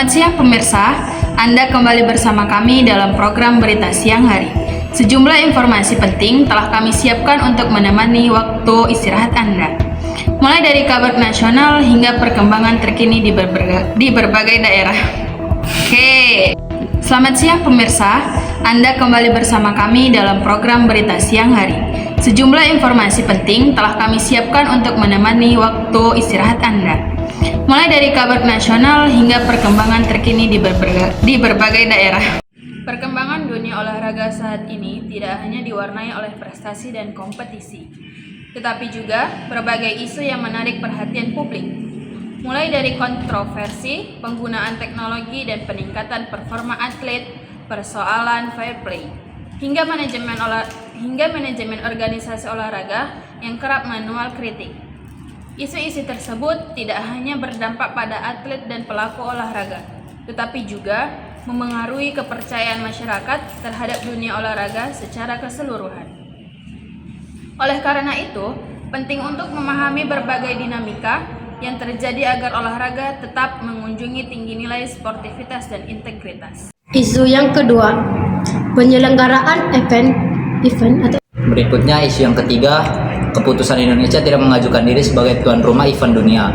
Selamat siang pemirsa, Anda kembali bersama kami dalam program Berita Siang Hari. Sejumlah informasi penting telah kami siapkan untuk menemani waktu istirahat Anda. Mulai dari kabar nasional hingga perkembangan terkini di berbagai daerah. Oke, selamat siang pemirsa, Anda kembali bersama kami dalam program Berita Siang Hari. Sejumlah informasi penting telah kami siapkan untuk menemani waktu istirahat Anda. Mulai dari kabar nasional hingga perkembangan terkini di berbagai daerah. Perkembangan dunia olahraga saat ini tidak hanya diwarnai oleh prestasi dan kompetisi, tetapi juga berbagai isu yang menarik perhatian publik. Mulai dari kontroversi, penggunaan teknologi dan peningkatan performa atlet, persoalan fair play, hingga manajemen organisasi olahraga yang kerap menuai kritik. Isu-isu tersebut tidak hanya berdampak pada atlet dan pelaku olahraga, tetapi juga memengaruhi kepercayaan masyarakat terhadap dunia olahraga secara keseluruhan. Oleh karena itu, penting untuk memahami berbagai dinamika yang terjadi agar olahraga tetap mengunjungi tinggi nilai sportivitas dan integritas. Isu yang kedua, penyelenggaraan event atau Berikutnya isu yang ketiga, keputusan Indonesia tidak mengajukan diri sebagai tuan rumah event dunia.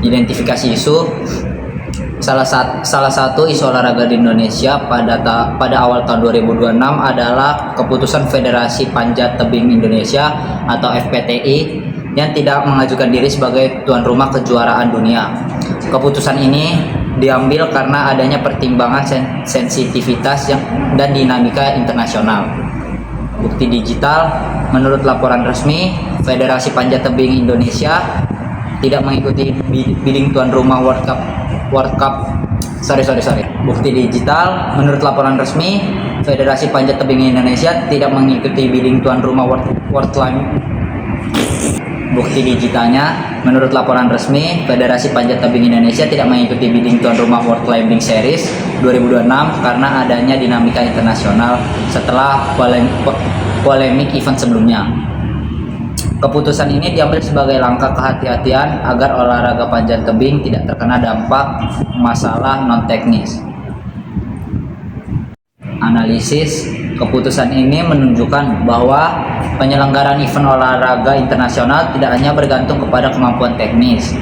Identifikasi isu, salah satu isu olahraga di Indonesia pada awal tahun 2026 adalah keputusan Federasi Panjat Tebing Indonesia atau FPTI yang tidak mengajukan diri sebagai tuan rumah kejuaraan dunia. Keputusan ini diambil karena adanya pertimbangan sensitivitas dan dinamika internasional. Bukti digital, menurut laporan resmi, Federasi Panjat Tebing Indonesia tidak mengikuti bidding tuan rumah World Cup. Bukti digital, menurut laporan resmi, Federasi Panjat Tebing Indonesia tidak mengikuti bidding tuan rumah World Climb. Bukti digitalnya, menurut laporan resmi, Federasi Panjat Tebing Indonesia tidak mengikuti bidding tuan rumah World Climbing Series 2026 karena adanya dinamika internasional setelah polemik event sebelumnya. Keputusan ini diambil sebagai langkah kehati-hatian agar olahraga panjat tebing tidak terkena dampak masalah non-teknis. Analisis keputusan ini menunjukkan bahwa penyelenggaraan event olahraga internasional tidak hanya bergantung kepada kemampuan teknis.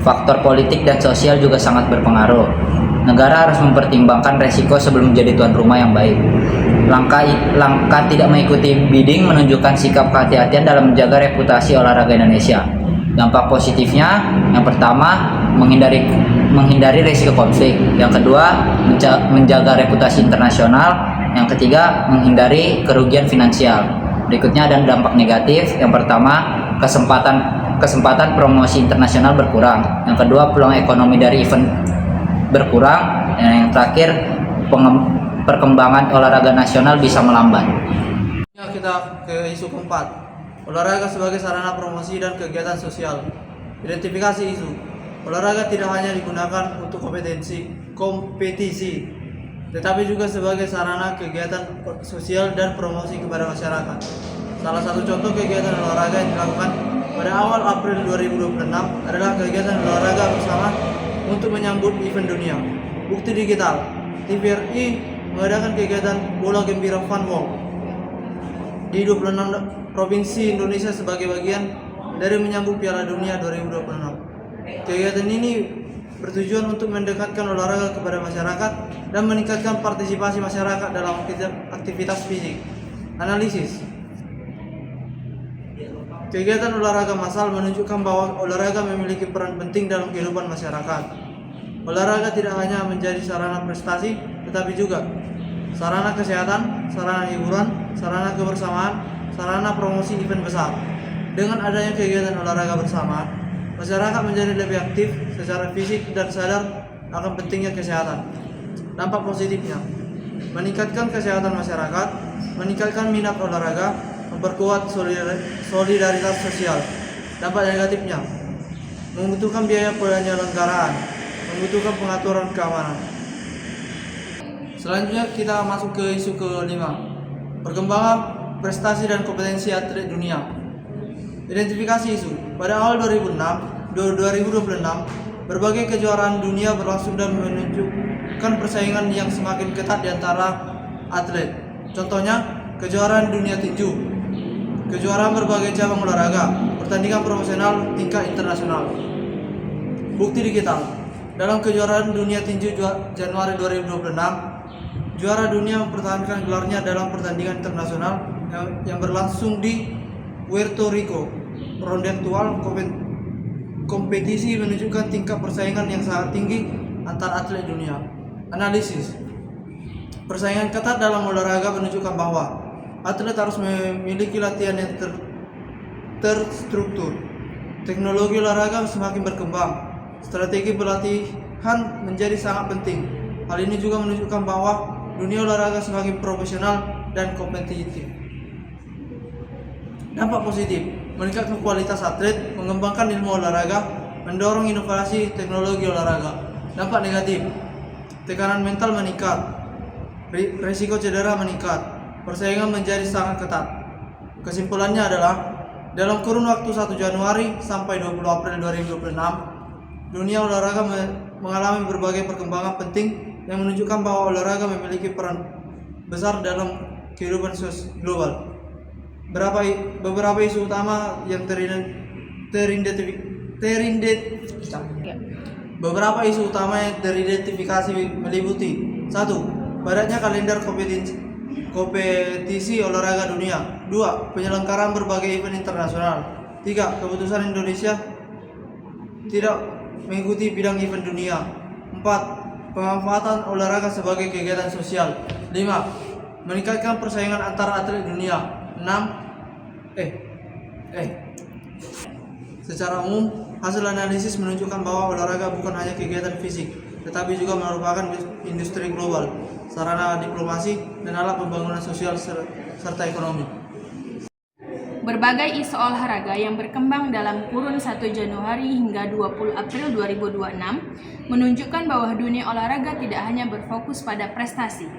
Faktor politik dan sosial juga sangat berpengaruh. Negara harus mempertimbangkan resiko sebelum menjadi tuan rumah yang baik. Langkah tidak mengikuti bidding menunjukkan sikap kehati-hatian dalam menjaga reputasi olahraga Indonesia. Dampak positifnya, yang pertama, menghindari risiko konflik. Yang kedua, menjaga reputasi internasional. Yang ketiga, menghindari kerugian finansial. Berikutnya ada dampak negatif. Yang pertama, kesempatan promosi internasional berkurang. Yang kedua, peluang ekonomi dari event berkurang. Dan yang terakhir, perkembangan olahraga nasional bisa melambat. Kita ke isu keempat, olahraga sebagai sarana promosi dan kegiatan sosial. Identifikasi isu, olahraga tidak hanya digunakan untuk kompetisi, tetapi juga sebagai sarana kegiatan sosial dan promosi kepada masyarakat. Salah satu contoh kegiatan olahraga yang dilakukan pada awal April 2026 adalah kegiatan olahraga bersama untuk menyambut event dunia. Bukti digital, TVRI mengadakan kegiatan bola gembira Fun Walk di 26 provinsi Indonesia sebagai bagian dari menyambut Piala Dunia 2026. Kegiatan ini bertujuan untuk mendekatkan olahraga kepada masyarakat dan meningkatkan partisipasi masyarakat dalam aktivitas fisik. Analisis kegiatan olahraga massal menunjukkan bahwa olahraga memiliki peran penting dalam kehidupan masyarakat. Olahraga tidak hanya menjadi sarana prestasi, tetapi juga sarana kesehatan, sarana hiburan, sarana kebersamaan, sarana promosi event besar. Dengan adanya kegiatan olahraga bersama, masyarakat menjadi lebih aktif secara fisik dan sadar akan pentingnya kesehatan. Dampak positifnya, meningkatkan kesehatan masyarakat, meningkatkan minat olahraga, memperkuat solidaritas sosial. Dampak negatifnya, membutuhkan biaya penyelenggaraan, membutuhkan pengaturan keamanan. Selanjutnya kita masuk ke isu kelima, perkembangan prestasi dan kompetensi atlet dunia. Identifikasi isu, pada awal 2026, berbagai kejuaraan dunia berlangsung dan menunjukkan persaingan yang semakin ketat di antara atlet. Contohnya, kejuaraan dunia tinju, kejuaraan berbagai cabang olahraga, pertandingan profesional tingkat internasional. Bukti digital. Dalam kejuaraan dunia tinju Januari 2026, juara dunia mempertahankan gelarnya dalam pertandingan internasional yang berlangsung di Puerto Rico. Ronde aktual kompetisi menunjukkan tingkat persaingan yang sangat tinggi antar atlet dunia. Analisis. Persaingan ketat dalam olahraga menunjukkan bahwa atlet harus memiliki latihan yang terstruktur. Teknologi olahraga semakin berkembang. Strategi pelatihan menjadi sangat penting. Hal ini juga menunjukkan bahwa dunia olahraga semakin profesional dan kompetitif. Dampak positif, meningkatkan kualitas atlet, mengembangkan ilmu olahraga, mendorong inovasi teknologi olahraga. Dampak negatif, tekanan mental meningkat, risiko cedera meningkat, persaingan menjadi sangat ketat. Kesimpulannya adalah, dalam kurun waktu 1 Januari sampai 20 April 2026, dunia olahraga mengalami berbagai perkembangan penting yang menunjukkan bahwa olahraga memiliki peran besar dalam kehidupan global. Beberapa isu utama yang teridentifikasi meliputi: 1. Padatnya kalender kompetisi olahraga dunia. 2. Penyelenggaraan berbagai event internasional. 3. Keputusan Indonesia tidak mengikuti bidang event dunia. 4. Pemanfaatan olahraga sebagai kegiatan sosial. 5. Meningkatkan persaingan antar atlet dunia. 6. Secara umum, hasil analisis menunjukkan bahwa olahraga bukan hanya kegiatan fisik, tetapi juga merupakan industri global, sarana diplomasi, dan alat pembangunan sosial serta ekonomi. Berbagai isu olahraga yang berkembang dalam kurun 1 Januari hingga 20 April 2026 menunjukkan bahwa dunia olahraga tidak hanya berfokus pada prestasi,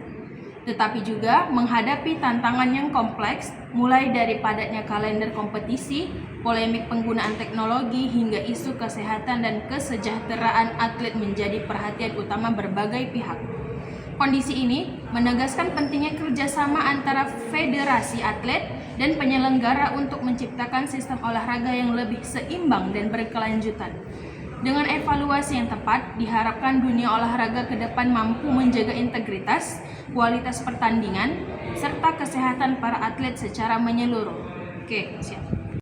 tetapi juga menghadapi tantangan yang kompleks, mulai dari padatnya kalender kompetisi, polemik penggunaan teknologi, hingga isu kesehatan dan kesejahteraan atlet menjadi perhatian utama berbagai pihak. Kondisi ini menegaskan pentingnya kerjasama antara federasi atlet dan penyelenggara untuk menciptakan sistem olahraga yang lebih seimbang dan berkelanjutan. Dengan evaluasi yang tepat, diharapkan dunia olahraga ke depan mampu menjaga integritas, kualitas pertandingan, serta kesehatan para atlet secara menyeluruh. Oke, siap.